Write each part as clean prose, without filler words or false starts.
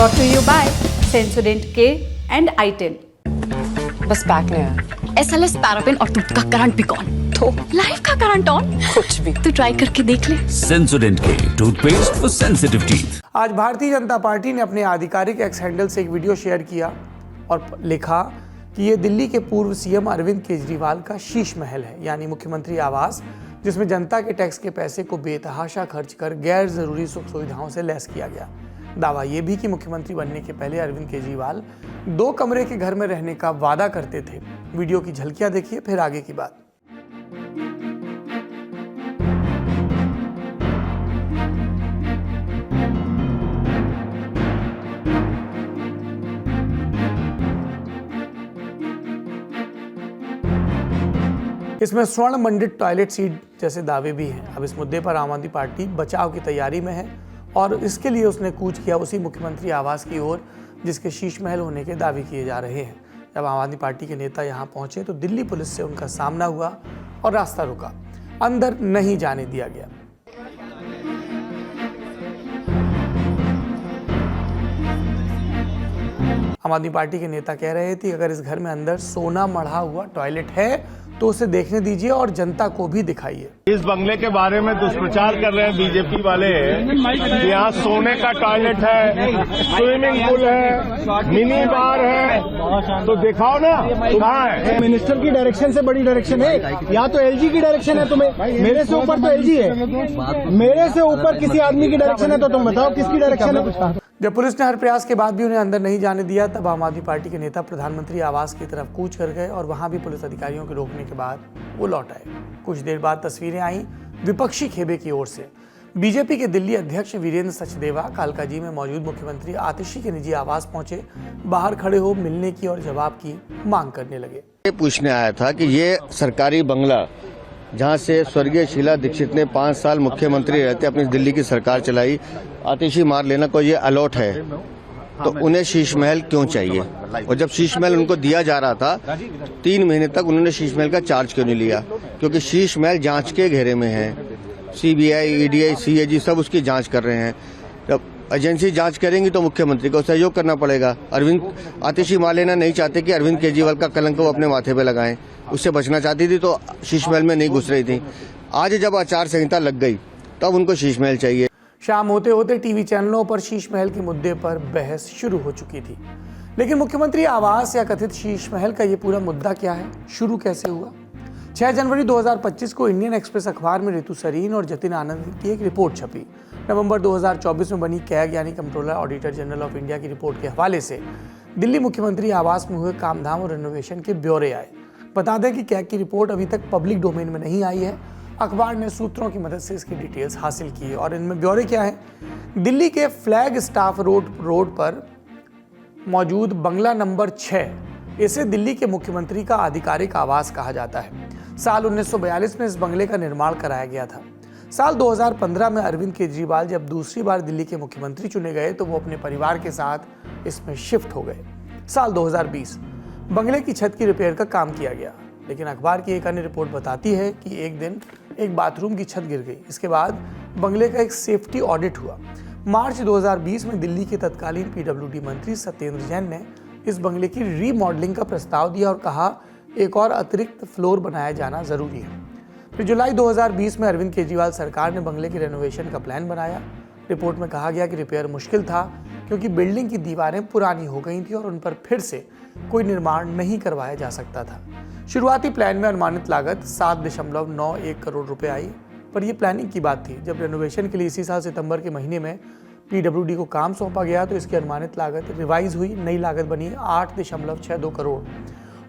Brought to you by Sensodyne K and I10. बस pack नहीं है। SLS पैराफिन और दूध का करंट भी कौन? तो लाइफ का करंट ऑन? कुछ भी। तो ट्राई करके देख ले। Sensodyne K toothpaste for sensitive teeth. आज भारतीय जनता पार्टी ने अपने आधिकारिक एक्स हैंडल से एक वीडियो शेयर किया और लिखा कि ये दिल्ली के पूर्व सीएम अरविंद केजरीवाल का शीश महल है, यानी मुख्यमंत्री आवास, जिसमें जनता के टैक्स के पैसे को बेतहाशा खर्च कर गैर जरूरी सुख सुविधाओं से लैस किया गया। दावा ये भी कि मुख्यमंत्री बनने के पहले अरविंद केजरीवाल 2 कमरे के घर में रहने का वादा करते थे। वीडियो की झलकियां देखिए, फिर आगे की बात। इसमें स्वर्ण मंडित टॉयलेट सीट जैसे दावे भी हैं। अब इस मुद्दे पर आम आदमी पार्टी बचाव की तैयारी में है और इसके लिए उसने कूच किया उसी मुख्यमंत्री आवास की ओर जिसके शीश महल होने के दावे किए जा रहे हैं। जब आम आदमी पार्टी के नेता यहां पहुंचे तो दिल्ली पुलिस से उनका सामना हुआ और रास्ता रुका, अंदर नहीं जाने दिया गया। आम आदमी पार्टी के नेता कह रहे थे अगर इस घर में अंदर सोना मढ़ा हुआ टॉयलेट है तो उसे देखने दीजिए और जनता को भी दिखाइए। इस बंगले के बारे में दुष्प्रचार कर रहे हैं बीजेपी वाले। यहाँ सोने का टॉयलेट है, स्विमिंग पूल है, मिनी बार है, तो दिखाओ ना कहाँ है। मिनिस्टर की डायरेक्शन से बड़ी डायरेक्शन है या तो एलजी की डायरेक्शन है तुम्हें, मेरे से ऊपर तो एलजी है, मेरे से ऊपर किसी आदमी की डायरेक्शन है तो तुम बताओ किसकी डायरेक्शन है। जब पुलिस ने हर प्रयास के बाद भी उन्हें अंदर नहीं जाने दिया तब आम आदमी पार्टी के नेता प्रधानमंत्री आवास की तरफ कूच कर गए और वहां भी पुलिस अधिकारियों के रोकने के बाद वो लौट आए। कुछ देर बाद तस्वीरें आई विपक्षी खेबे की ओर से। बीजेपी के दिल्ली अध्यक्ष वीरेंद्र सचदेवा कालकाजी में मौजूद मुख्यमंत्री आतिशी के निजी आवास पहुंचे, बाहर खड़े हो मिलने की और जवाब की मांग करने लगे। ये पूछने आया था कि ये सरकारी बंगला जहाँ से स्वर्गीय शीला दीक्षित ने 5 साल मुख्यमंत्री रहते अपनी दिल्ली की सरकार चलाई, आतिशी मार लेना को ये अलॉट है, तो उन्हें शीश महल क्यों चाहिए? और जब शीश महल उनको दिया जा रहा था 3 महीने तक उन्होंने शीश महल का चार्ज क्यों नहीं लिया? क्योंकि शीश महल जांच के घेरे में है। सीबीआई, ईडीआई, सीएजी सब उसकी जांच कर रहे हैं। जब एजेंसी जांच करेंगी तो मुख्यमंत्री को सहयोग करना पड़ेगा। आतिशी मार लेना नहीं चाहते कि अरविंद केजरीवाल का कलंक वो अपने माथे पे लगाएं, उससे बचना चाहती थी तो शीश महल में नहीं घुस रही थी। आज जब आचार संहिता लग गई तब उनको शीश महल चाहिए। शाम होते होते टीवी चैनलों पर शीश महल के मुद्दे पर बहस शुरू हो चुकी थी। लेकिन मुख्यमंत्री आवास या कथित शीश महल का ये पूरा मुद्दा क्या है, शुरू कैसे हुआ? 6 जनवरी 2025 को इंडियन एक्सप्रेस अखबार में ऋतु सरीन और जतिन आनंद की एक रिपोर्ट छपी। नवंबर 2024 में बनी कैग यानी controller auditor general of India की रिपोर्ट के हवाले से दिल्ली मुख्यमंत्री आवास में हुए कामधाम और रिनोवेशन के ब्यौरे आए। बता दें कि कैग की रिपोर्ट अभी तक पब्लिक डोमेन में नहीं आई है। अखबार ने सूत्रों की मदद से इसकी डिटेल्स हासिल की और इनमें ब्यौरे क्या है? दिल्ली के फ्लैग स्टाफ रोड पर मौजूद बंगला नंबर 6, इसे दिल्ली के मुख्यमंत्री का आधिकारिक आवास कहा जाता है। साल 1942 में इस बंगले का निर्माण कराया गया था। साल 2015 में अरविंद केजरीवाल जब दूसरी बार दिल्ली के मुख्यमंत्री चुने गए तो वो अपने परिवार के साथ इसमें शिफ्ट हो गए। साल 2020 बंगले की छत की रिपेयर का काम किया गया, लेकिन अखबार की एक अन्य रिपोर्ट बताती है कि एक दिन एक बाथरूम की छत गिर गई। इसके बाद बंगले का एक सेफ्टी ऑडिट हुआ। मार्च 2020 में दिल्ली के तत्कालीन पीडब्ल्यूडी मंत्री सत्येंद्र जैन ने इस बंगले की रीमॉडलिंग का प्रस्ताव दिया और कहा एक और अतिरिक्त फ्लोर बनाया जाना जरूरी है। फिर जुलाई 2020 में अरविंद केजरीवाल सरकार ने बंगले के रेनोवेशन का प्लान बनाया। रिपोर्ट में कहा गया कि रिपेयर मुश्किल था क्योंकि बिल्डिंग की दीवारें पुरानी हो गई थी और उन पर फिर से कोई निर्माण नहीं करवाया जा सकता था। शुरुआती प्लान में अनुमानित लागत 7.91 करोड़ रुपए आई, पर यह प्लानिंग की बात थी। जब रेनोवेशन के लिए इसी साल सितंबर के महीने में पीडब्ल्यूडी को काम सौंपा गया तो इसकी अनुमानित लागत रिवाइज हुई, नई लागत बनी 8.62 करोड़।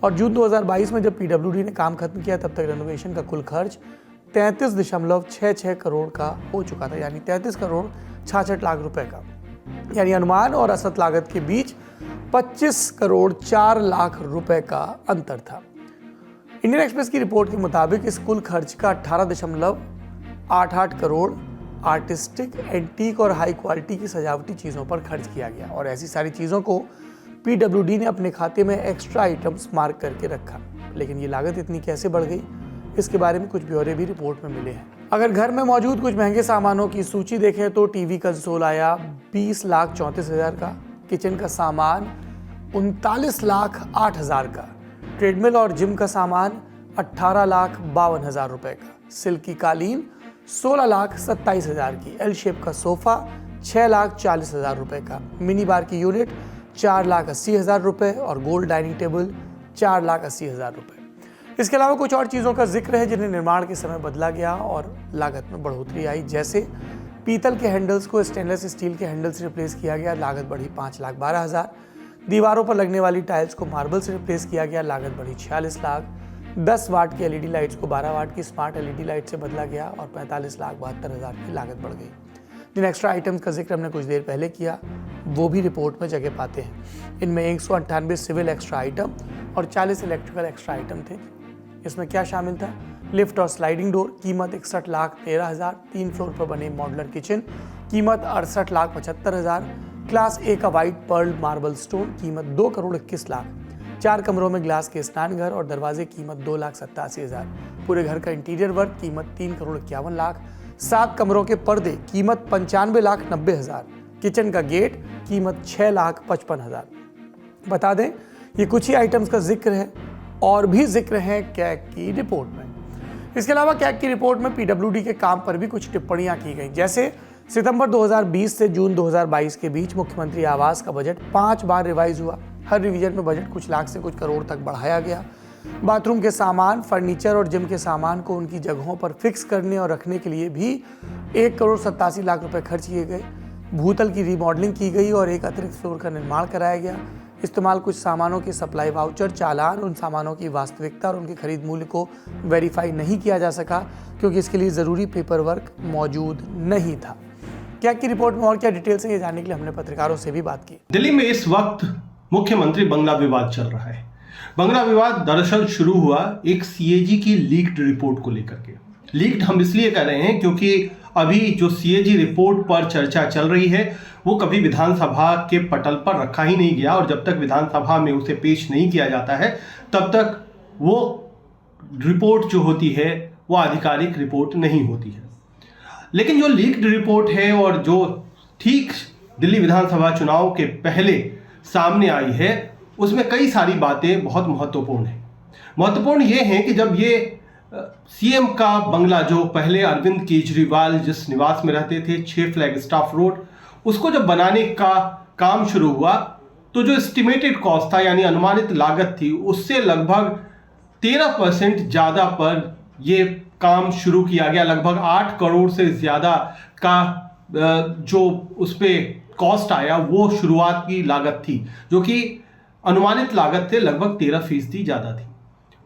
और जून 2022 में जब पीडब्ल्यूडी ने काम खत्म किया तब तक रेनोवेशन का कुल खर्च 33.66 करोड़ का हो चुका था, यानी 33 करोड़ 66 लाख रुपए का। यानी अनुमान और असत लागत के बीच 25 करोड़ 4 लाख रुपए का अंतर था। इंडियन एक्सप्रेस की रिपोर्ट के मुताबिक इस कुल खर्च का 18.88 करोड़ आर्टिस्टिक, एंटीक और हाई क्वालिटी की सजावटी चीज़ों पर खर्च किया गया और ऐसी सारी चीज़ों को पीडब्ल्यूडी ने अपने खाते में एक्स्ट्रा आइटम्स मार्क करके रखा। लेकिन ये लागत इतनी कैसे बढ़ गई, इसके बारे में कुछ ब्यौरे भी रिपोर्ट में मिले हैं। अगर घर में मौजूद कुछ महंगे सामानों की सूची देखें तो टीवी कंसोल आया 20,34,000 का, किचन का सामान 39,08,000 का, ट्रेडमिल और जिम का सामान 18,52,000 रुपए का, सिल्क की कालीन 16,27,000 की, एल शेप का सोफा 6,40,000 रुपए का, मिनी बार की यूनिट 4,80,000 रुपए और गोल्ड डाइनिंग टेबल 4,80,000 रुपए। इसके अलावा कुछ और चीज़ों का जिक्र है जिन्हें निर्माण के समय बदला गया और लागत में बढ़ोतरी आई, जैसे पीतल के हैंडल्स को स्टेनलेस स्टील के हैंडल से रिप्लेस किया गया, लागत बढ़ी 5,12,000। दीवारों पर लगने वाली टाइल्स को मार्बल से रिप्लेस किया गया, लागत बढ़ी 46 लाख। 10 वाट की एलईडी लाइट्स को 12 वाट की स्मार्ट एलईडी लाइट से बदला गया और 45,72,000 की लागत बढ़ गई। जिन एक्स्ट्रा आइटम्स का जिक्र हमने कुछ देर पहले किया वो भी रिपोर्ट में जगह पाते हैं। इनमें 198 सिविल एक्स्ट्रा आइटम और 40 इलेक्ट्रिकल एक्स्ट्रा आइटम थे। इसमें क्या शामिल था? लिफ्ट और स्लाइडिंग डोर, कीमत 61,13,000। 3 फ्लोर पर बने मॉड्यूलर किचन, कीमत 68,75,000। क्लास ए का व्हाइट पर्ल मार्बल स्टोन, कीमत 2,21,00,000। 4 कमरों में ग्लास के स्नानघर और दरवाजे, कीमत 2,87,000। पूरे घर का इंटीरियर वर्क, कीमत 3,51,00,000। 7 कमरों के पर्दे, कीमत 95,90,000। किचन का गेट, कीमत 6,55,000। बता दें ये कुछ ही आइटम्स का जिक्र है और भी जिक्र है कैग की रिपोर्ट में। इसके अलावा कैग की रिपोर्ट में पीडब्ल्यूडी के काम पर भी कुछ टिप्पणियां की गई, जैसे सितंबर 2020 से जून 2022 के बीच मुख्यमंत्री आवास का बजट 5 बार रिवाइज हुआ। हर रिवीजन में बजट कुछ लाख से कुछ करोड़ तक बढ़ाया गया। बाथरूम के सामान, फर्नीचर और जिम के सामान को उनकी जगहों पर फिक्स करने और रखने के लिए भी 1,87,00,000 रुपए खर्च किए गए। भूतल की रीमॉडलिंग की गई और एक अतिरिक्त फ्लोर का निर्माण कराया गया। इस्तेमाल कुछ सामानों के सप्लाई वाउचर, चालान, उन सामानों की वास्तविकता और उनके खरीद मूल्य को वेरीफाई नहीं किया जा सका क्योंकि इसके लिए ज़रूरी पेपर वर्क मौजूद नहीं था। कैग की रिपोर्ट में और क्या डिटेल्स हैं ये जानने के लिए हमने पत्रकारों से भी बात की। दिल्ली में इस वक्त मुख्यमंत्री बंगला विवाद चल रहा है। बंगला विवाद दरअसल शुरू हुआ एक सीएजी की लीक्ड रिपोर्ट को लेकर के। लीक्ड हम इसलिए कह रहे हैं क्योंकि अभी जो सीएजी रिपोर्ट पर चर्चा चल रही है वो कभी विधानसभा के पटल पर रखा ही नहीं गया और जब तक विधानसभा में उसे पेश नहीं किया जाता है तब तक वो रिपोर्ट जो होती है वो आधिकारिक रिपोर्ट नहीं होती है। लेकिन जो लीक्ड रिपोर्ट है और जो ठीक दिल्ली विधानसभा चुनाव के पहले सामने आई है उसमें कई सारी बातें बहुत महत्वपूर्ण हैं। महत्वपूर्ण ये हैं कि जब ये सीएम का बंगला जो पहले अरविंद केजरीवाल जिस निवास में रहते थे 6 फ्लैग स्टाफ रोड, उसको जब बनाने का काम शुरू हुआ तो जो एस्टिमेटेड कॉस्ट था यानी अनुमानित लागत थी उससे लगभग 13% ज़्यादा पर ये काम शुरू किया गया। लगभग 8 करोड़ से ज़्यादा का जो उस पर कॉस्ट आया वो शुरुआत की लागत थी, जो कि अनुमानित लागत से लगभग 13% ज़्यादा थी।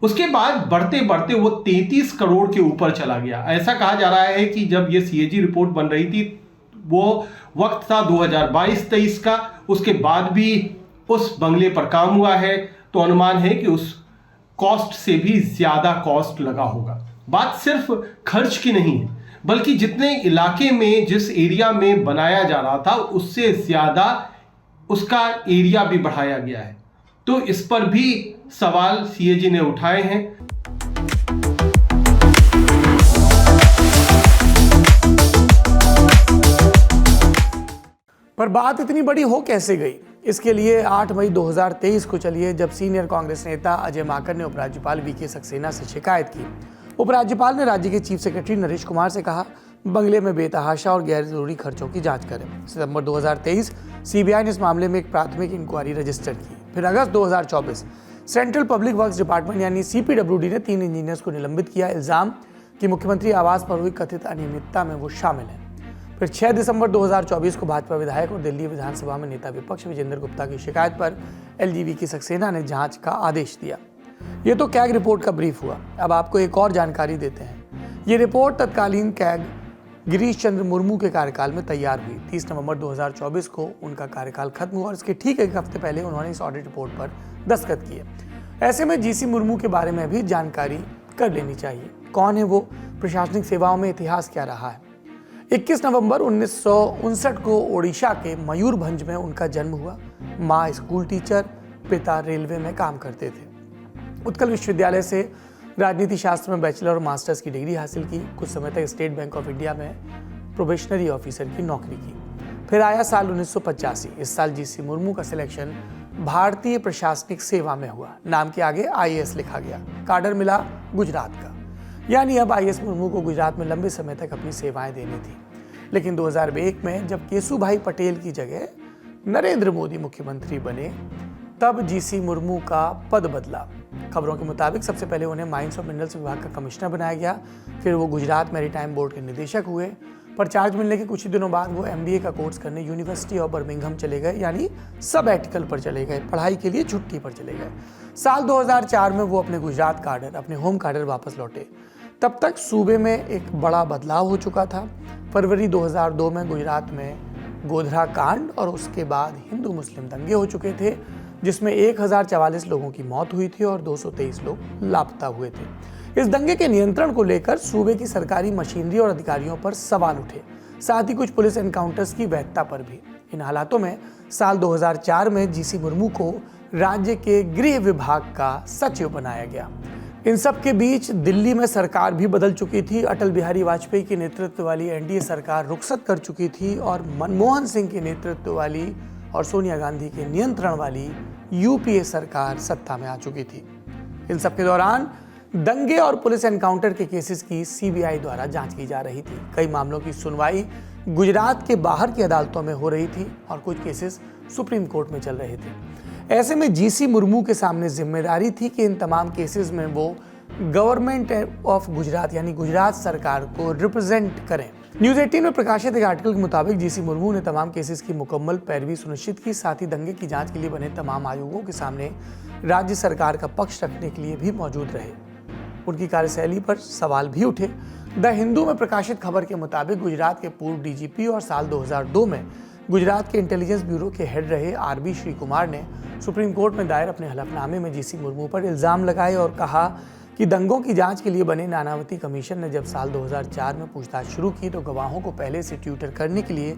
उसके बाद बढ़ते बढ़ते वो 33 करोड़ के ऊपर चला गया। ऐसा कहा जा रहा है कि जब ये सीएजी रिपोर्ट बन रही थी वो वक्त था 2022-23 का, उसके बाद भी उस बंगले पर काम हुआ है तो अनुमान है कि उस कॉस्ट से भी ज़्यादा कॉस्ट लगा होगा। बात सिर्फ खर्च की नहीं है बल्कि जितने इलाके में जिस एरिया में बनाया जा रहा था उससे ज़्यादा उसका एरिया भी बढ़ाया गया है। तो इस पर भी सवाल सीएजी ने उठाए हैं। पर बात इतनी बड़ी हो कैसे गई? इसके लिए 8 मई 2023 को चलिए जब सीनियर कांग्रेस नेता अजय माकन ने उपराज्यपाल वीके सक्सेना से शिकायत की। उपराज्यपाल ने राज्य के चीफ सेक्रेटरी नरेश कुमार से कहा बंगले में बेतहाशा और गैर जरूरी खर्चों की जांच करें। सितंबर 2023 सीबीआई ने इस मामले में एक प्राथमिक इंक्वायरी रजिस्टर की। फिर अगस्त 2024 सेंट्रल पब्लिक वर्क्स डिपार्टमेंट यानी सीपीडब्ल्यूडी ने 3 इंजीनियर्स को निलंबित किया। इल्जाम कि मुख्यमंत्री आवास पर हुई कथित अनियमितता में वो शामिल है। फिर 6 दिसंबर 2024 को भाजपा विधायक और दिल्ली विधानसभा में नेता विपक्ष विजेंद्र गुप्ता की शिकायत पर एलजी वीके सक्सेना ने जांच का आदेश दिया। ये तो कैग रिपोर्ट का ब्रीफ हुआ। अब आपको एक और जानकारी देते हैं। ये रिपोर्ट तत्कालीन कैग गिरीश चंद्र मुर्मू के कार्यकाल में तैयार हुई। 30 नवंबर 2024 को उनका कार्यकाल खत्म हुआ और इसके ठीक एक हफ्ते पहले उन्होंने इस ऑडिट रिपोर्ट पर दस्तखत किए। ऐसे में जीसी मुर्मू के बारे में भी जानकारी कर लेनी चाहिए। कौन है वो? प्रशासनिक सेवाओं में इतिहास क्या रहा है? 21 नवंबर 1959 को ओडिशा के मयूरभंज में उनका जन्म हुआ। माँ स्कूल टीचर, पिता रेलवे में काम करते थे। उत्कल विश्वविद्यालय से राजनीति शास्त्र में बैचलर और मास्टर्स की डिग्री हासिल की। कुछ समय तक स्टेट बैंक ऑफ इंडिया में प्रोबेशनरी ऑफिसर की नौकरी की। फिर आया साल 1985। इस साल जीसी मुर्मू का सिलेक्शन भारतीय प्रशासनिक सेवा में हुआ। नाम के आगे IAS लिखा गया। काडर मिला गुजरात का, यानी अब IAS मुर्मू को गुजरात में लंबे समय तक अपनी सेवाएं देनी थी। लेकिन 2001 में जब केशुभाई पटेल की जगह नरेंद्र मोदी मुख्यमंत्री बने, तब जीसी मुर्मू का पद बदला। खबरों के मुताबिक सबसे पहले उन्हें माइंस और मिनरल्स विभाग का कमिश्नर बनाया गया, फिर वो गुजरात मैरीटाइम बोर्ड के निदेशक हुए। पर चार्ज मिलने के कुछ ही दिनों बाद वो MBA का कोर्स करने यूनिवर्सिटी ऑफ बर्मिंघम चले गए, यानी सबैटिकल पर चले गए, पढ़ाई के लिए छुट्टी पर चले गए। साल 2004 में वो अपने गुजरात काडर, अपने होम काडर वापस लौटे। तब तक सूबे में एक बड़ा बदलाव हो चुका था। फरवरी 2002 में गुजरात में गोधरा कांड और उसके बाद हिंदू मुस्लिम दंगे हो चुके थे, जिसमें 1044 लोगों की मौत हुई थी और 223 लोग लापता हुए थे। इस दंगे के नियंत्रण को लेकर सूबे की सरकारी मशीनरी और अधिकारियों पर सवाल उठे, साथ ही कुछ पुलिस एनकाउंटर्स की वैधता पर भी। इन हालातों में साल 2004 में जीसी मुर्मू को राज्य के गृह विभाग का सचिव बनाया गया। इन सब के बीच दिल्ली में सरकार भी बदल चुकी थी। अटल बिहारी वाजपेयी के नेतृत्व वाली NDA सरकार रुखसत कर चुकी थी और मनमोहन सिंह के नेतृत्व वाली और सोनिया गांधी के नियंत्रण वाली UPA सरकार सत्ता में आ चुकी थी। इन सब के दौरान दंगे और पुलिस एनकाउंटर के केसेस की CBI द्वारा जांच की जा रही थी। कई मामलों की सुनवाई गुजरात के बाहर की अदालतों में हो रही थी और कुछ केसेस सुप्रीम कोर्ट में चल रहे थे। ऐसे में जीसी मुर्मू के सामने जिम्मेदारी थी कि इन तमाम केसेस में वो गवर्नमेंट ऑफ गुजरात यानी गुजरात सरकार को रिप्रेजेंट करें। न्यूज़ 18 में प्रकाशित एक आर्टिकल के मुताबिक जीसी मुर्मू ने तमाम केसेस की मुकम्मल पैरवी सुनिश्चित की, साथ ही दंगे की जांच के लिए बने तमाम आयोगों के सामने राज्य सरकार का पक्ष रखने के लिए भी मौजूद रहे। उनकी कार्यशैली पर सवाल भी उठे। द हिंदू में प्रकाशित खबर के मुताबिक गुजरात के पूर्व DGP और साल 2002 में गुजरात के इंटेलिजेंस ब्यूरो के हेड रहे RB श्री कुमार ने सुप्रीम कोर्ट में दायर अपने हलफनामे में जीसी मुर्मू पर इल्ज़ाम लगाए और कहा कि दंगों की जांच के लिए बने नानावती कमीशन ने जब साल 2004 में पूछताछ शुरू की तो गवाहों को पहले से ट्यूटर करने के लिए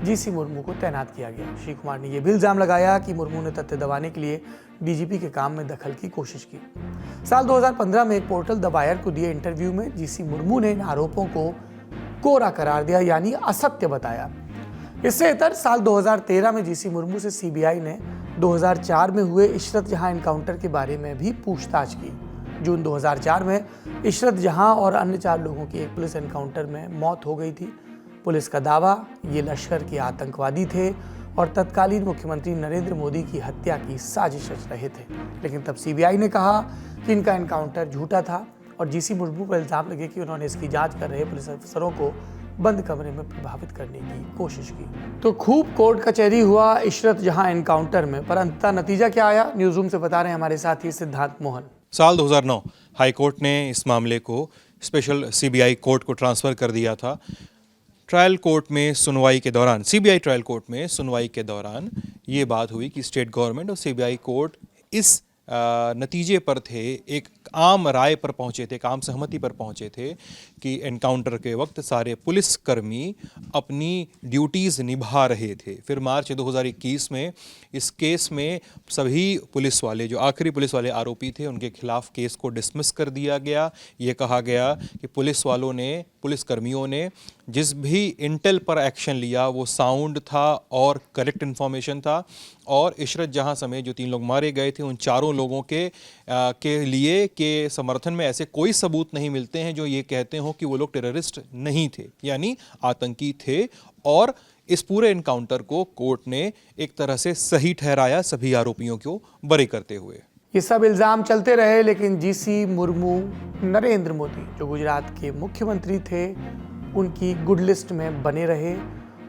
जीसी मुर्मू को तैनात किया गया। श्री कुमार ने यह भी इल्ज़ाम लगाया कि मुर्मू ने तथ्य दबाने के लिए DGP के काम में दखल की कोशिश की। साल 2015 में एक पोर्टल द वायर को दिए इंटरव्यू में जीसी मुर्मू ने इन आरोपों को कोरा करार दिया, यानी असत्य बताया। इससे इतर साल 2013 में जीसी मुर्मू से CBI ने 2004 में हुए इशरत जहां एनकाउंटर के बारे में भी पूछताछ की। जून 2004 में इशरत जहां और अन्य 4 लोगों की एक पुलिस एनकाउंटर में मौत हो गई थी। पुलिस का दावा ये लश्कर के आतंकवादी थे और तत्कालीन मुख्यमंत्री नरेंद्र मोदी की हत्या की साजिश रच रहे थे। लेकिन तब CBI ने कहा कि इनका एनकाउंटर झूठा था और जीसी मुर्मू पर इल्ज़ाम लगे कि उन्होंने इसकी जांच कर रहे पुलिस अफसरों को बंद कमरे में प्रभावित करने की कोशिश की। तो खूब कोर्ट कचहरी हुआ इशरत जहां एनकाउंटर में, पर अंततः नतीजा क्या आया, न्यूज़ रूम से बता रहे हैं हमारे साथी सिद्धांत मोहन। साल 2009 हाईकोर्ट ने इस मामले को स्पेशल CBI कोर्ट को ट्रांसफ़र कर दिया था। ट्रायल कोर्ट में सुनवाई के दौरान, CBI ट्रायल कोर्ट में सुनवाई के दौरान ये बात हुई कि स्टेट गवर्नमेंट और CBI कोर्ट इस नतीजे पर थे, एक आम राय पर पहुंचे थे, एक आम सहमति पर पहुंचे थे कि एनकाउंटर के वक्त सारे पुलिसकर्मी अपनी ड्यूटीज़ निभा रहे थे। फिर मार्च 2021 में इस केस में सभी पुलिस वाले, जो आखिरी पुलिस वाले आरोपी थे, उनके खिलाफ केस को डिसमिस कर दिया गया। ये कहा गया कि पुलिसकर्मियों ने जिस भी इंटेल पर एक्शन लिया वो साउंड था और करेक्ट इन्फॉर्मेशन था, और इशरत जहां समेत जो 3 लोग मारे गए थे उन चारों लोगों के लिए के समर्थन में ऐसे कोई सबूत नहीं मिलते हैं जो ये कहते हो कि वो लोग टेररिस्ट नहीं थे, यानी आतंकी थे। और इस पूरे एनकाउंटर को कोर्ट ने एक तरह से सही ठहराया, सभी आरोपियों को बरी करते हुए। ये सब इल्ज़ाम चलते रहे, लेकिन जीसी मुर्मू नरेंद्र मोदी जो गुजरात के मुख्यमंत्री थे उनकी गुड लिस्ट में बने रहे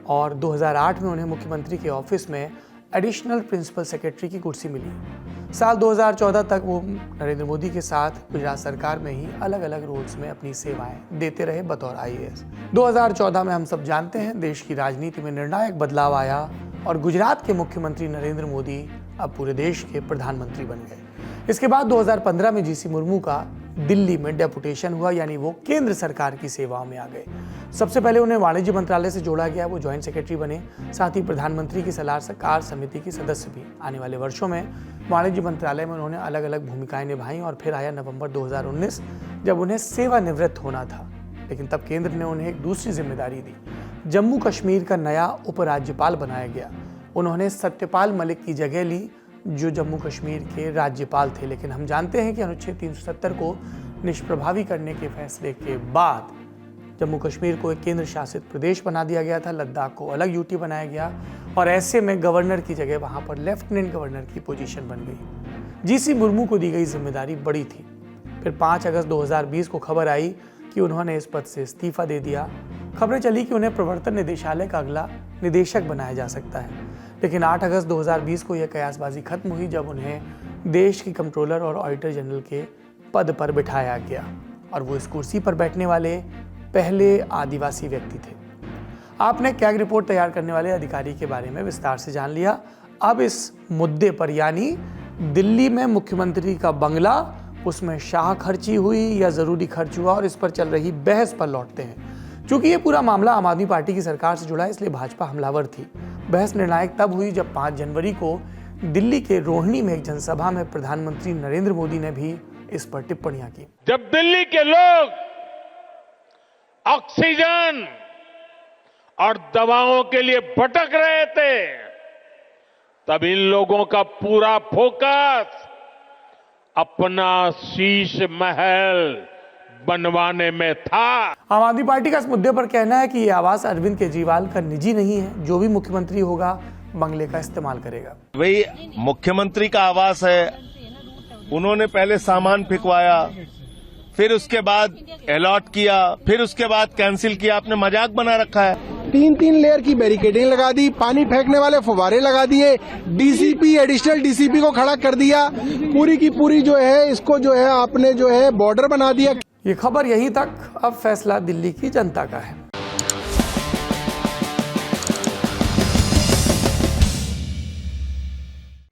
और 2008 में उन्हें मुख्यमंत्री के ऑफिस में एडिशनल प्रिंसिपल सेक्रेटरी की कुर्सी मिली। साल 2014 तक वो नरेंद्र मोदी के साथ गुजरात सरकार में ही अलग अलग रोल्स में अपनी सेवाएं देते रहे बतौर IAS। 2014 में हम सब जानते हैं देश की राजनीति में निर्णायक बदलाव आया और गुजरात के मुख्यमंत्री नरेंद्र मोदी अब पूरे देश के प्रधानमंत्री बन गए। इसके बाद 2015 में जीसी मुर्मू का दिल्ली में डेपुटेशन हुआ, यानी वो केंद्र सरकार की सेवाओं में आ गए। सबसे पहले उन्हें वाणिज्य मंत्रालय से जोड़ा गया, वो ज्वाइंट सेक्रेटरी बने। साथ ही प्रधानमंत्री की सलाहकार समिति के सदस्य भी। आने वाले वर्षों में वाणिज्य मंत्रालय में उन्होंने अलग अलग भूमिकाएं निभाई और फिर आया नवंबर 2019 जब उन्हें सेवानिवृत्त होना था। लेकिन तब केंद्र ने उन्हें एक दूसरी जिम्मेदारी दी, जम्मू कश्मीर का नया उपराज्यपाल बनाया गया। उन्होंने सत्यपाल मलिक की जगह ली, जो जम्मू कश्मीर के राज्यपाल थे। लेकिन हम जानते हैं कि अनुच्छेद 370 को निष्प्रभावी करने के फैसले के बाद जम्मू कश्मीर को एक केंद्र शासित प्रदेश बना दिया गया था, लद्दाख को अलग यूटी बनाया गया और ऐसे में गवर्नर की जगह वहां पर लेफ्टिनेंट गवर्नर की पोजीशन बन गई। जीसी मुर्मू को दी गई जिम्मेदारी बड़ी थी। फिर 5 अगस्त 2020 को खबर आई कि उन्होंने इस पद से इस्तीफा दे दिया। खबरें चली कि उन्हें प्रवर्तन निदेशालय का अगला निदेशक बनाया जा सकता है। लेकिन 8 अगस्त 2020 को यह कयासबाजी खत्म हुई जब उन्हें देश की कंट्रोलर और ऑडिटर जनरल के पद पर बिठाया गया और वो इस कुर्सी पर बैठने वाले पहले आदिवासी व्यक्ति थे। आपने कैग रिपोर्ट तैयार करने वाले अधिकारी के बारे में विस्तार से जान लिया। अब इस मुद्दे पर, यानी दिल्ली में मुख्यमंत्री का बंगला, उसमें शाह खर्ची हुई या जरूरी खर्च हुआ और इस पर चल रही बहस पर लौटते हैं। क्योंकि ये पूरा मामला आम आदमी पार्टी की सरकार से जुड़ा है, इसलिए भाजपा हमलावर थी। बहस निर्णायक तब हुई जब 5 जनवरी को दिल्ली के रोहिणी में एक जनसभा में प्रधानमंत्री नरेंद्र मोदी ने भी इस पर टिप्पणियां की। जब दिल्ली के लोग ऑक्सीजन और दवाओं के लिए भटक रहे थे, तब इन लोगों का पूरा फोकस अपना शीश महल बनवाने में था। आम आदमी पार्टी का इस मुद्दे पर कहना है कि यह आवास अरविंद केजरीवाल का निजी नहीं है। जो भी मुख्यमंत्री होगा बंगले का इस्तेमाल करेगा। वही मुख्यमंत्री का आवास है। उन्होंने पहले सामान फेंकवाया, फिर उसके बाद अलॉट किया, फिर उसके बाद कैंसिल किया। आपने मजाक बना रखा है। 3 लेयर की बैरिकेडिंग लगा दी, पानी फेंकने वाले फुवारे लगा दिए, डीसीपी एडिशनल डीसीपी को खड़ा कर दिया, पूरी की पूरी जो है इसको जो है आपने जो है बॉर्डर बना दिया। ये खबर यहीं तक, अब फैसला दिल्ली की जनता का है।